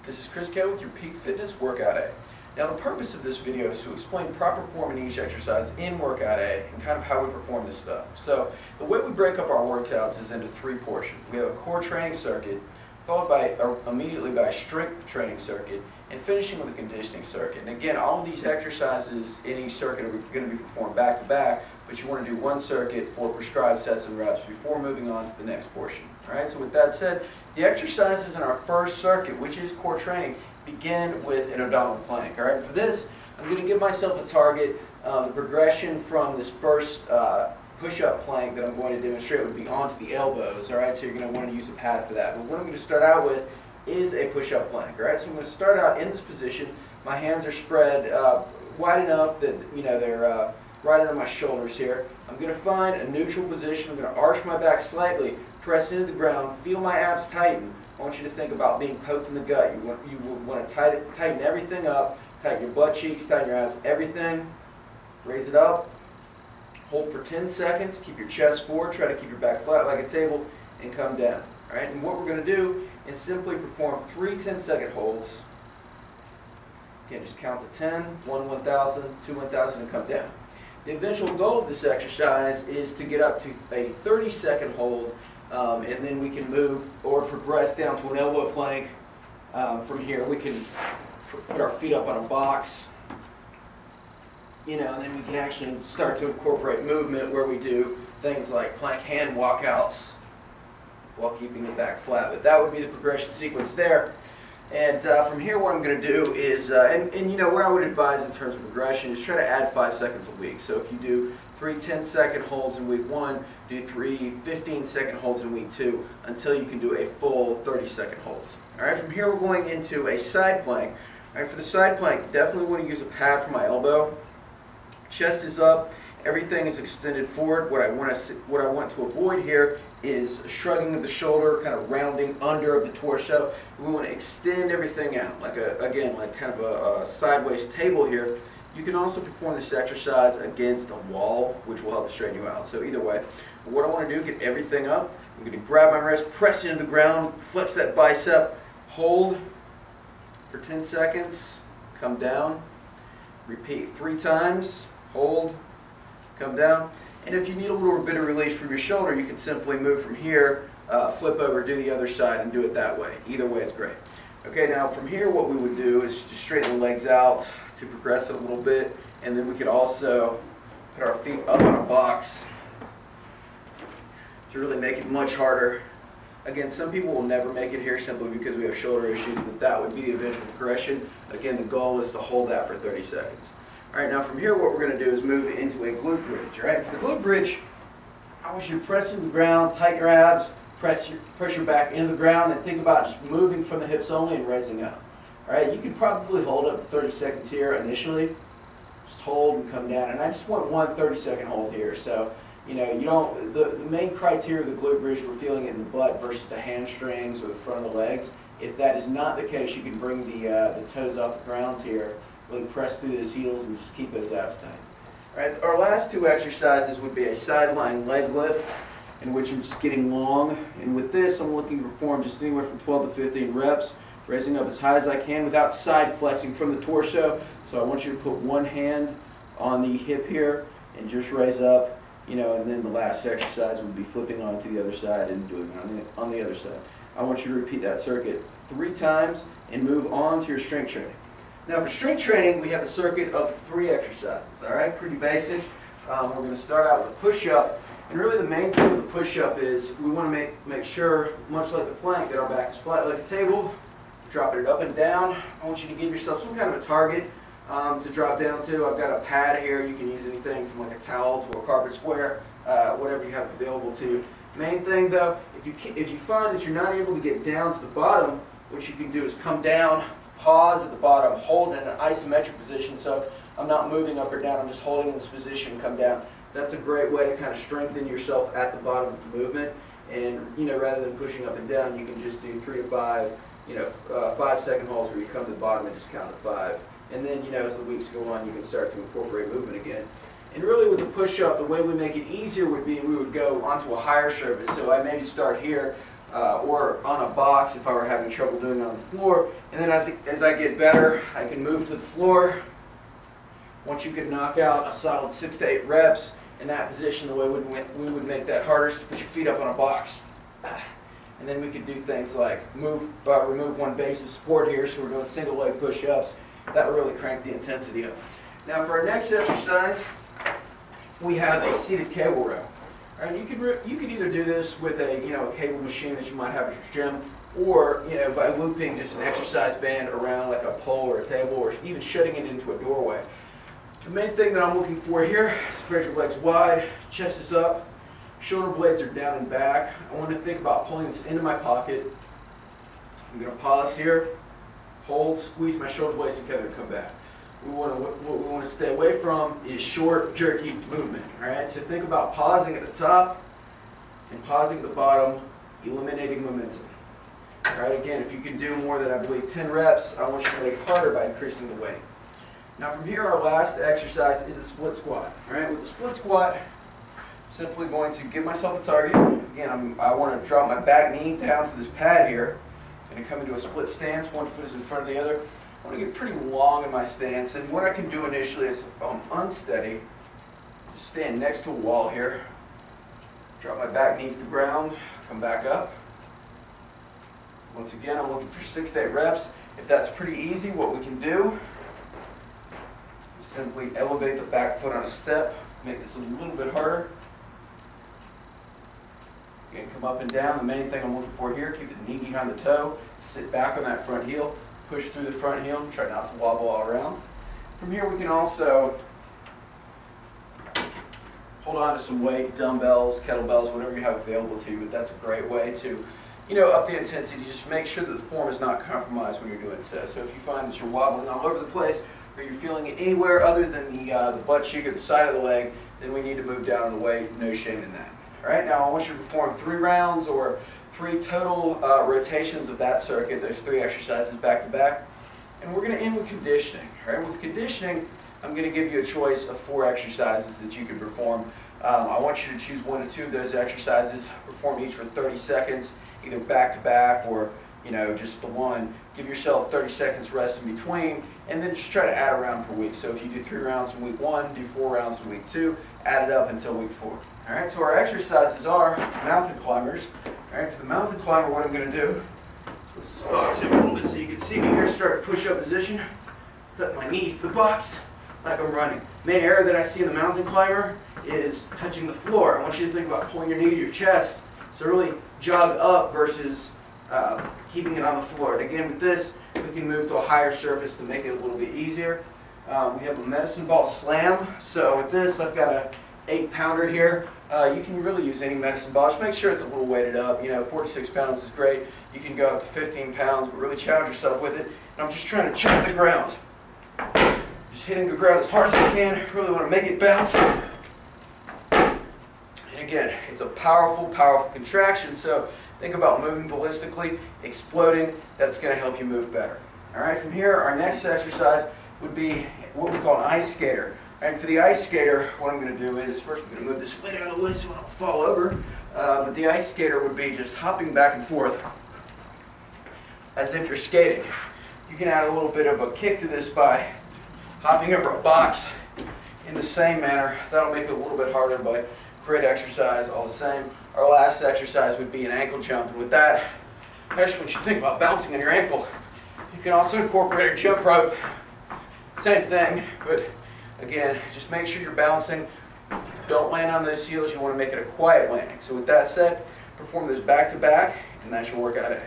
This is Chris K with your Peak Fitness Workout A. Now the purpose of this video is to explain proper form in each exercise in Workout A and kind of how we perform this stuff. So the way we break up our workouts is into three portions. We have a core training circuit, followed by immediately by a strength training circuit, and finishing with a conditioning circuit. And again, all of these exercises in each circuit are going to be performed back to back, but you want to do one circuit for prescribed sets and reps before moving on to the next portion. Alright, so with that said, the exercises in our first circuit, which is core training, begin with an abdominal plank. Alright, for this, I'm going to give myself a target. The progression from this first push-up plank that I'm going to demonstrate would be onto the elbows. Alright, so you're going to want to use a pad for that. But what I'm going to start out with is a push-up plank. Alright, so I'm going to start out in this position. My hands are spread wide enough that they're right under my shoulders here. I'm going to find a neutral position. I'm going to arch my back slightly, press into the ground, feel my abs tighten. I want you to think about being poked in the gut. You want to tighten everything up, tighten your butt cheeks, tighten your abs, everything. Raise it up, hold for 10 seconds, keep your chest forward, try to keep your back flat like a table, and come down. All right? And what we're going to do is simply perform 3 10-second holds. Again, just count to 10, 1 1,000, 2 1,000, and come down. The eventual goal of this exercise is to get up to a 30-second hold, and then we can move or progress down to an elbow plank. From here, we can put our feet up on a box, and then we can actually start to incorporate movement where we do things like plank hand walkouts while keeping the back flat. But that would be the progression sequence there. And from here, what I'm going to do is, what I would advise in terms of progression is try to add 5 seconds a week. So if you do 3 10-second holds in week 1, do 3 15-second holds in week 2 until you can do a full 30-second hold. All right, from here we're going into a side plank. All right, for the side plank, definitely want to use a pad for my elbow. Chest is up, everything is extended forward. What I want to avoid here is shrugging of the shoulder, kind of rounding under of the torso. We want to extend everything out, like kind of a sideways table here. You can also perform this exercise against a wall, which will help to straighten you out. So either way, what I want to do, get everything up. I'm going to grab my wrist, press into the ground, flex that bicep, hold for 10 seconds, come down, repeat 3 times, hold, come down. And if you need a little bit of release from your shoulder, you can simply move from here, flip over, do the other side, and do it that way. Either way is great. Okay, now from here what we would do is just straighten the legs out to progress it a little bit, and then we could also put our feet up on a box to really make it much harder. Again, some people will never make it here simply because we have shoulder issues, but that would be the eventual progression. Again, the goal is to hold that for 30 seconds. Alright, now from here what we're going to do is move into a glute bridge. Alright, for the glute bridge, I want you to press into the ground, tighten your abs, press your back into the ground, and think about just moving from the hips only and raising up. Alright, you can probably hold up to 30 seconds here initially. Just hold and come down. And I just want one 30-second hold here. So, the main criteria of the glute bridge, we're feeling it in the butt versus the hamstrings or the front of the legs. If that is not the case, you can bring the toes off the ground here, really press through those heels and just keep those abs tight. Alright, our last 2 exercises would be a sideline leg lift, in which I'm just getting long. And with this, I'm looking to perform just anywhere from 12 to 15 reps, raising up as high as I can without side flexing from the torso. So I want you to put one hand on the hip here and just raise up, and then the last exercise would be flipping on to the other side and doing it on the other side. I want you to repeat that circuit 3 times and move on to your strength training. Now for strength training, we have a circuit of 3 exercises, all right? Pretty basic. We're going to start out with a push-up. And really the main thing with the push-up is we want to make sure, much like the plank, that our back is flat like a table, dropping it up and down. I want you to give yourself some kind of a target to drop down to. I've got a pad here. You can use anything from like a towel to a carpet square, whatever you have available to you. Main thing though, if you find that you're not able to get down to the bottom, what you can do is come down, pause at the bottom, hold in an isometric position. So I'm not moving up or down, I'm just holding in this position and come down. That's a great way to kind of strengthen yourself at the bottom of the movement. And rather than pushing up and down, you can just do 3 to 5, 5-second holds where you come to the bottom and just count to 5. And then, as the weeks go on, you can start to incorporate movement again. And really with the push-up, the way we make it easier would be we would go onto a higher surface. So I maybe start here, or on a box if I were having trouble doing it on the floor. And then as I get better, I can move to the floor. Once you can knock out a solid 6 to 8 reps in that position, the way we would make that harder is to put your feet up on a box. And then we could do things like remove one base of support here, so we're doing single leg push-ups. That would really crank the intensity up. Now for our next exercise, we have a seated cable row. All right, you can either do this with a a cable machine that you might have at your gym, or by looping just an exercise band around like a pole or a table, or even shutting it into a doorway. The main thing that I'm looking for here, spread your legs wide, chest is up, shoulder blades are down and back. I want to think about pulling this into my pocket. I'm going to pause here, hold, squeeze my shoulder blades together, and come back. What we want to stay away from is short, jerky movement. All right, so think about pausing at the top and pausing at the bottom, eliminating momentum. All right, again, if you can do more than I believe 10 reps, I want you to make it harder by increasing the weight. Now from here, our last exercise is a split squat. All right, with the split squat, I'm simply going to give myself a target. Again, I want to drop my back knee down to this pad here. I'm going to come into a split stance. One foot is in front of the other. I want to get pretty long in my stance, and what I can do initially is, if I'm unsteady, just stand next to a wall here, drop my back knee to the ground, come back up. Once again, I'm looking for 6 to 8 reps. If that's pretty easy, what we can do is simply elevate the back foot on a step, make this a little bit harder. Again, come up and down. The main thing I'm looking for here, keep the knee behind the toe, sit back on that front heel, push through the front heel, try not to wobble all around. From here we can also hold on to some weight, dumbbells, kettlebells, whatever you have available to you, but that's a great way to up the intensity. Just make sure that the form is not compromised when you're doing so. So if you find that you're wobbling all over the place, or you're feeling it anywhere other than the butt cheek or the side of the leg, then we need to move down the weight. No shame in that. All right, now I want you to perform 3 rounds or 3 total rotations of that circuit, those 3 exercises back to back. And we're going to end with conditioning. All right? With conditioning, I'm going to give you a choice of 4 exercises that you can perform. I want you to choose 1 to 2 of those exercises, perform each for 30 seconds, either back to back or just the one. Give yourself 30 seconds rest in between, and then just try to add a round per week. So if you do 3 rounds in week 1, do 4 rounds in week 2, add it up until week 4. All right, so our exercises are mountain climbers. All right, for the mountain climber, what I'm going to do is box in a little bit so you can see me here. Start push-up position. Stuck my knees to the box like I'm running. Main error that I see in the mountain climber is touching the floor. I want you to think about pulling your knee to your chest. So really jog up versus keeping it on the floor. And again, with this, we can move to a higher surface to make it a little bit easier. We have a medicine ball slam. So with this, I've got a 8-pounder here. You can really use any medicine ball. Just make sure it's a little weighted up. 4 to 6 pounds is great. You can go up to 15 pounds, but really challenge yourself with it. And I'm just trying to chop the ground. Just hitting the ground as hard as I can. Really want to make it bounce. And again, it's a powerful, powerful contraction. So think about moving ballistically, exploding. That's going to help you move better. All right, from here, our next exercise would be what we call an ice skater. And for the ice skater, what I'm going to do is, first we're going to move this weight out of the way so I don't fall over. But the ice skater would be just hopping back and forth as if you're skating. You can add a little bit of a kick to this by hopping over a box in the same manner. That'll make it a little bit harder, but great exercise all the same. Our last exercise would be an ankle jump. And with that, especially when you think about bouncing on your ankle, you can also incorporate a jump rope. Same thing, but again, just make sure you're bouncing. Don't land on those heels. You want to make it a quiet landing. So with that said, perform this back to back, and that's your workout day.